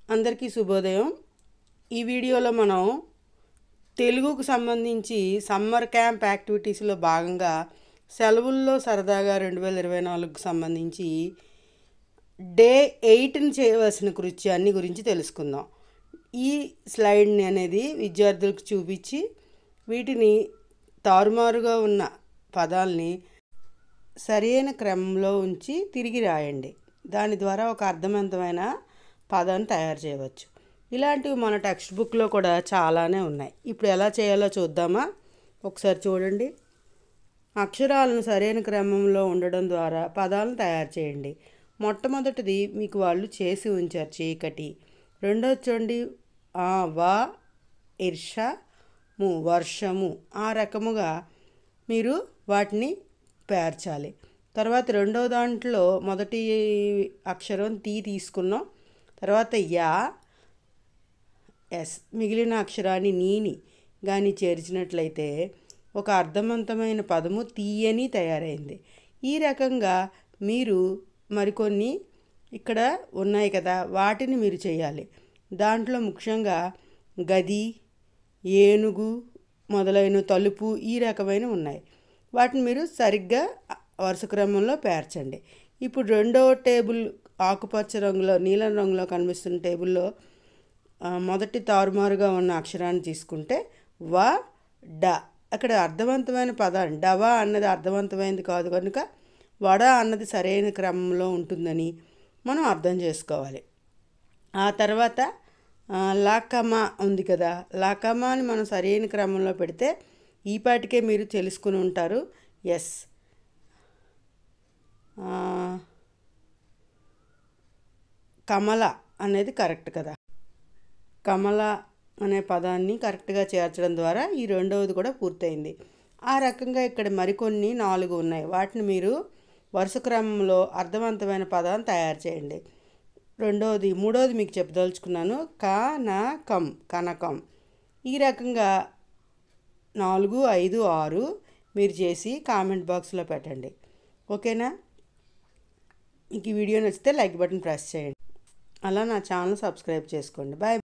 అందరికీ శుభోదయం. ఈ వీడియోలో మనం తెలుగుకు సంబంధించి సమ్మర్ క్యాంప్ యాక్టివిటీస్లో భాగంగా సెలవుల్లో సరదాగా 2024కు సంబంధించి డే 8ని చేయవలసిన కృత్యాన్ని గురించి తెలుసుకుందాం. ఈ స్లైడ్ని అనేది విద్యార్థులకు చూపించి వీటిని తారుమారుగా ఉన్న పదాలని సరైన క్రమంలో ఉంచి తిరిగి రాయండి. దాని ద్వారా ఒక అర్థవంతమైన పదాన్ని తయారు చేయవచ్చు. ఇలాంటివి మన టెక్స్ట్ బుక్లో కూడా చాలానే ఉన్నాయి. ఇప్పుడు ఎలా చేయాలో చూద్దామా? ఒకసారి చూడండి. అక్షరాలను సరైన క్రమంలో ఉండడం ద్వారా పదాలను తయారు చేయండి. మొట్టమొదటిది మీకు వాళ్ళు చేసి ఉంచారు, చీకటి. రెండోది చూడండి, వా ఇర్ష ము వర్షము. ఆ రకముగా మీరు వాటిని పేర్చాలి. తర్వాత రెండో దాంట్లో మొదటి అక్షరం తీ తీసుకున్నాం, తర్వాత యా ఎస్, మిగిలిన అక్షరాన్ని నీని కానీ చేర్చినట్లయితే ఒక అర్థవంతమైన పదము తీయని తయారైంది. ఈ రకంగా మీరు మరికొన్ని ఇక్కడ ఉన్నాయి కదా, వాటిని మీరు చేయాలి. దాంట్లో ముఖ్యంగా గది, ఏనుగు మొదలైన తలుపు, ఈ రకమైన ఉన్నాయి. వాటిని మీరు సరిగ్గా వరుస క్రమంలో పేర్చండి. ఇప్పుడు రెండో టేబుల్ ఆకుపచ్చ రంగులో నీలం రంగులో కనిపిస్తున్న టేబుల్లో మొదటి తారుమారుగా ఉన్న అక్షరాన్ని తీసుకుంటే వ డ. అక్కడ అర్థవంతమైన పదాన్ని డవా అన్నది అర్థవంతమైనది కాదు కనుక వడ అన్నది సరైన క్రమంలో ఉంటుందని మనం అర్థం చేసుకోవాలి. ఆ తర్వాత లాకమా ఉంది కదా, లాకమాని మనం సరైన క్రమంలో పెడితే ఈపాటికే మీరు తెలుసుకుని ఉంటారు. ఎస్, కమల అనేది కరెక్ట్ కదా. కమల అనే పదాన్ని కరెక్ట్గా చేర్చడం ద్వారా ఈ రెండవది కూడా పూర్తయింది. ఆ రకంగా ఇక్కడ మరికొన్ని 4 ఉన్నాయి. వాటిని మీరు వరుస క్రమంలో అర్థవంతమైన పదాన్ని తయారు చేయండి. మూడోది మీకు చెప్పదలుచుకున్నాను, కనకం, కనకం. ఈ రకంగా 4, 5, 6 మీరు చేసి కామెంట్ బాక్స్లో పెట్టండి. ఓకేనా? మీకు ఈ వీడియో నచ్చితే లైక్ బటన్ ప్రెస్ చేయండి. అలా నా ఛానల్ సబ్స్క్రైబ్ చేసుకోండి. బాయ్.